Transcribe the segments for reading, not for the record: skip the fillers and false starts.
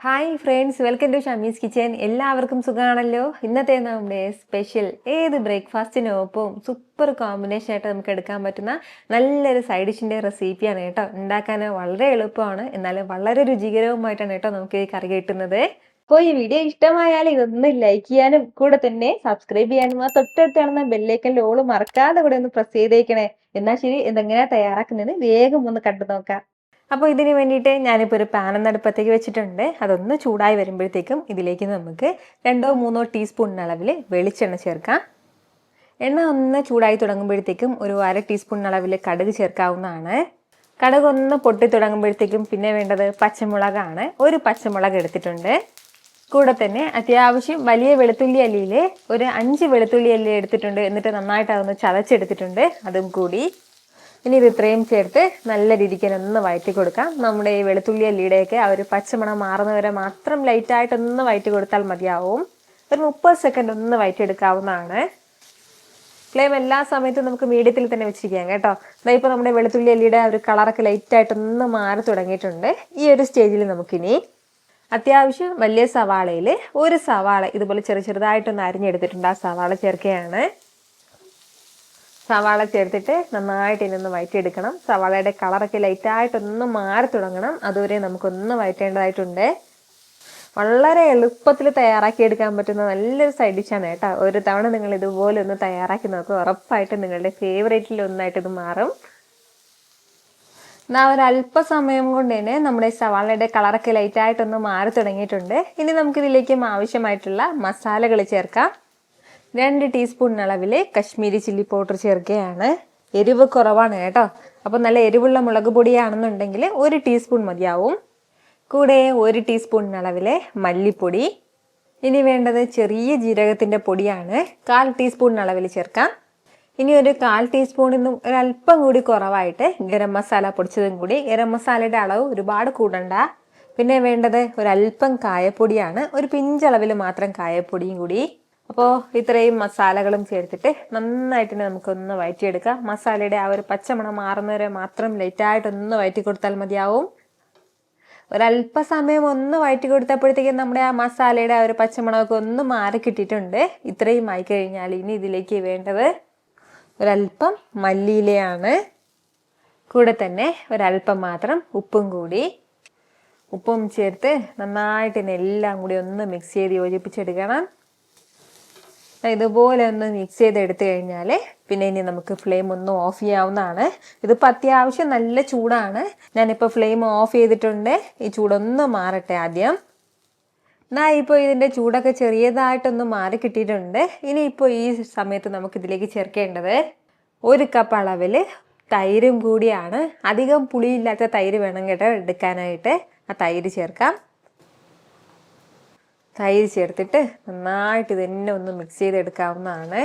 Hi friends, welcome to Shami's kitchen. എല്ലാവർക്കും സുഖമാണല്ലോ. ഇന്നത്തെ നമ്മുടെ സ്പെഷ്യൽ ഏത് ബ്രേക്ക്ഫാസ്റ്റിനൊപ്പം സൂപ്പർ കോമ്പിനേഷൻ ആയിട്ട് നമുക്ക് എടുക്കാൻ പറ്റുന്ന നല്ലൊരു സൈഡ് ഡിഷിൻ്റെ റെസിപ്പിയാണ് കേട്ടോ. ഉണ്ടാക്കാൻ വളരെ എളുപ്പമാണ്, എന്നാലും വളരെ രുചികരവുമായിട്ടാണ് കേട്ടോ നമുക്ക് ഈ കറി കിട്ടുന്നത്. അപ്പോൾ ഈ വീഡിയോ ഇഷ്ടമായാൽ ഇതൊന്ന് ലൈക്ക് ചെയ്യാനും കൂടെ തന്നെ സബ്സ്ക്രൈബ് ചെയ്യാനും ആ തൊട്ടടുത്ത് കാണുന്ന ബെല്ലൈക്കൻ്റെ ഓള് മറക്കാതെ കൂടെ ഒന്ന് പ്രസ് ചെയ്തേക്കണേ. എന്നാൽ ശരി, ഇതെങ്ങനെയാണ് തയ്യാറാക്കുന്നത് വേഗം ഒന്ന് കണ്ടു നോക്കാം. അപ്പോൾ ഇതിന് വേണ്ടിയിട്ട് ഞാനിപ്പോൾ ഒരു പാൻ അടുപ്പത്തേക്ക് വെച്ചിട്ടുണ്ട്. അതൊന്ന് ചൂടായി വരുമ്പോഴത്തേക്കും ഇതിലേക്ക് നമുക്ക് 2-3 ടീസ്പൂൺ അളവിൽ വെളിച്ചെണ്ണ ചേർക്കാം. എണ്ണ ഒന്ന് ചൂടായി തുടങ്ങുമ്പോഴത്തേക്കും ഒരു 1/2 ടീസ്പൂൺ അളവിൽ കടുക് ചേർക്കാവുന്നതാണ്. കടുക് ഒന്ന് പൊട്ടി തുടങ്ങുമ്പോഴത്തേക്കും പിന്നെ വേണ്ടത് പച്ചമുളകാണ്. ഒരു പച്ചമുളക് എടുത്തിട്ടുണ്ട്. കൂടെ തന്നെ അത്യാവശ്യം വലിയ വെളുത്തുള്ളി അല്ലിയിൽ ഒരു 5 വെളുത്തുള്ളി അല്ലി എടുത്തിട്ടുണ്ട്. എന്നിട്ട് നന്നായിട്ട് അതൊന്ന് ചതച്ചെടുത്തിട്ടുണ്ട്. അതും കൂടി ഇനി ഇത് ഇത്രയും ചേർത്ത് നല്ല രീതിക്ക് ഒന്ന് വഴറ്റി കൊടുക്കാം. നമ്മുടെ ഈ വെളുത്തുള്ളി അല്ലിയുടെയൊക്കെ ആ ഒരു പച്ചമണം മാറുന്നവരെ മാത്രം ലൈറ്റായിട്ടൊന്ന് വഴറ്റി കൊടുത്താൽ മതിയാവും. ഒരു 30 സെക്കൻഡ് ഒന്ന് വഴറ്റിയെടുക്കാവുന്നതാണ്. ഫ്ലെയിം എല്ലാ സമയത്തും നമുക്ക് മീഡിയത്തിൽ തന്നെ വെച്ചിരിക്കാം കേട്ടോ. ഇപ്പോൾ നമ്മുടെ വെളുത്തുള്ളി അല്ലിയുടെ ആ ഒരു കളറൊക്കെ ലൈറ്റായിട്ടൊന്ന് മാറി തുടങ്ങിയിട്ടുണ്ട്. ഈ ഒരു സ്റ്റേജിൽ നമുക്കിനി അത്യാവശ്യം വലിയ സവാളയിൽ ഒരു സവാള ഇതുപോലെ ചെറുതായിട്ടൊന്ന് അരിഞ്ഞെടുത്തിട്ടുണ്ട്. ആ സവാള ചേർക്കുകയാണ്. സവാള ചേർത്തിട്ട് നന്നായിട്ട് ഇനി ഒന്ന് വഴറ്റിയെടുക്കണം. സവാളയുടെ കളറൊക്കെ ലൈറ്റായിട്ടൊന്ന് മാറി തുടങ്ങണം. അതുവരെ നമുക്കൊന്ന് വഴറ്റേണ്ടതായിട്ടുണ്ട്. വളരെ എളുപ്പത്തിൽ തയ്യാറാക്കിയെടുക്കാൻ പറ്റുന്ന നല്ലൊരു സൈഡ് ഡിഷാണ് കേട്ടോ. ഒരു തവണ നിങ്ങൾ ഇതുപോലെ ഒന്ന് തയ്യാറാക്കി നോക്കുക, ഉറപ്പായിട്ടും നിങ്ങളുടെ ഫേവറേറ്റിൽ ഒന്നായിട്ട് ഇത് മാറും. ഒരല്പസമയം കൊണ്ട് തന്നെ നമ്മുടെ സവാളയുടെ കളറൊക്കെ ലൈറ്റായിട്ടൊന്ന് മാറി തുടങ്ങിയിട്ടുണ്ട്. ഇനി നമുക്കിതിലേക്ക് ആവശ്യമായിട്ടുള്ള മസാലകൾ ചേർക്കാം. 2 ടീസ്പൂൺ അളവിൽ കശ്മീരി ചില്ലി പൗഡർ ചേർക്കുകയാണ്. എരിവ് കുറവാണ് കേട്ടോ. അപ്പോൾ നല്ല എരിവുള്ള മുളക് പൊടിയാണെന്നുണ്ടെങ്കിൽ 1 ടീസ്പൂൺ മതിയാവും. കൂടെ 1 ടീസ്പൂൺ അളവിൽ മല്ലിപ്പൊടി. ഇനി വേണ്ടത് ചെറിയ ജീരകത്തിൻ്റെ പൊടിയാണ്. 1/4 ടീസ്പൂൺ അളവിൽ ചേർക്കാം. ഇനി ഒരു 1/4 ടീസ്പൂണിൽ നിന്നും ഒരല്പം കൂടി കുറവായിട്ട് ഗരം മസാല പൊടിച്ചതും കൂടി. ഗരം മസാലയുടെ അളവ് ഒരുപാട് കൂടണ്ട. പിന്നെ വേണ്ടത് ഒരല്പം കായപ്പൊടിയാണ്. ഒരു പിഞ്ചളവിൽ മാത്രം കായപ്പൊടിയും കൂടി. അപ്പോൾ ഇത്രയും മസാലകളും ചേർത്തിട്ട് നന്നായിട്ട് നമുക്കൊന്ന് വഴറ്റിയെടുക്കാം. മസാലയുടെ ആ ഒരു പച്ചമണം മാറുന്നവരെ മാത്രം ലൈറ്റായിട്ടൊന്ന് വഴറ്റി കൊടുത്താൽ മതിയാവും. ഒരല്പസമയം ഒന്ന് വഴറ്റി കൊടുത്തപ്പോഴത്തേക്കും നമ്മുടെ ആ മസാലയുടെ ആ ഒരു പച്ചമണമൊക്കെ ഒന്ന് മാറി കിട്ടിയിട്ടുണ്ട്. ഇത്രയും ആയി കഴിഞ്ഞാൽ ഇനി ഇതിലേക്ക് വേണ്ടത് ഒരല്പം മല്ലിയിലയാണ്. കൂടെ തന്നെ ഒരല്പം മാത്രം ഉപ്പും കൂടി. ഉപ്പും ചേർത്ത് നന്നായിട്ട് എല്ലാം കൂടി ഒന്ന് മിക്സ് ചെയ്ത് യോജിപ്പിച്ചെടുക്കണം. ഇതുപോലെ ഒന്ന് മിക്സ് ചെയ്തെടുത്തു കഴിഞ്ഞാൽ പിന്നെ ഇനി നമുക്ക് ഫ്ലെയിം ഒന്ന് ഓഫ് ചെയ്യാവുന്നതാണ്. ഇതിപ്പോൾ അത്യാവശ്യം നല്ല ചൂടാണ്. ഞാനിപ്പോൾ ഫ്ലെയിം ഓഫ് ചെയ്തിട്ടുണ്ട്. ഈ ചൂടൊന്ന് മാറട്ടെ ആദ്യം. ഇപ്പോൾ ഇതിൻ്റെ ചൂടൊക്കെ ചെറിയതായിട്ടൊന്ന് മാറി കിട്ടിയിട്ടുണ്ട്. ഇനിയിപ്പോൾ ഈ സമയത്ത് നമുക്കിതിലേക്ക് ചേർക്കേണ്ടത് 1 കപ്പ് അളവിൽ തൈരും കൂടിയാണ്. അധികം പുളിയില്ലാത്ത തൈര് വേണം കേട്ടോ എടുക്കാനായിട്ട്. ആ തൈര് ചേർക്കാം. തൈര് ചേർത്തിട്ട് നന്നായിട്ട് ഇതന്നെ ഒന്ന് മിക്സ് ചെയ്തെടുക്കാവുന്നതാണ്.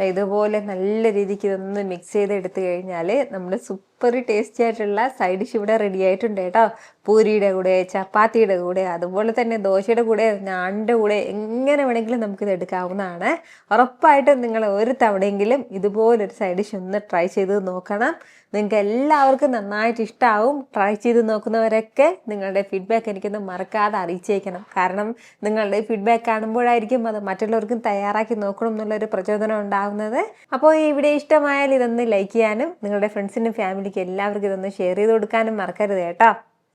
ഇതുപോലെ നല്ല രീതിക്ക് ഇതൊന്ന് മിക്സ് ചെയ്തെടുത്തു കഴിഞ്ഞാൽ നമ്മൾ സൂപ്പർ ടേസ്റ്റി ആയിട്ടുള്ള സൈഡ് ഡിഷ് ഇവിടെ റെഡി ആയിട്ടുണ്ട് കേട്ടോ. പൂരിയുടെ കൂടെ, ചപ്പാത്തിയുടെ കൂടെ, അതുപോലെ തന്നെ ദോശയുടെ കൂടെ, നാണിൻ്റെ കൂടെ എങ്ങനെ വേണമെങ്കിലും നമുക്കിത് എടുക്കാവുന്നതാണ്. ഉറപ്പായിട്ടും നിങ്ങൾ ഒരു തവണയെങ്കിലും ഇതുപോലൊരു സൈഡ് ഡിഷ് ഒന്ന് ട്രൈ ചെയ്ത് നോക്കണം. നിങ്ങൾക്ക് എല്ലാവർക്കും നന്നായിട്ട് ഇഷ്ടമാവും. ട്രൈ ചെയ്ത് നോക്കുന്നവരൊക്കെ നിങ്ങളുടെ ഫീഡ്ബാക്ക് എനിക്കൊന്ന് മറക്കാതെ അറിയിച്ചേക്കണം. കാരണം നിങ്ങളുടെ ഫീഡ്ബാക്ക് കാണുമ്പോഴായിരിക്കും അത് മറ്റുള്ളവർക്കും തയ്യാറാക്കി നോക്കണം എന്നുള്ളൊരു പ്രചോദനം ഉണ്ടാകുന്നത്. അപ്പോൾ ഈ വീഡിയോ ഇഷ്ടമായാൽ ഇതൊന്ന് ലൈക്ക് ചെയ്യാനും നിങ്ങളുടെ ഫ്രണ്ട്സിനും ഫാമിലിക്കും എല്ലാവർക്കും ഇതൊന്ന് ഷെയർ ചെയ്ത് കൊടുക്കാനും മറക്കരുത് കേട്ടോ.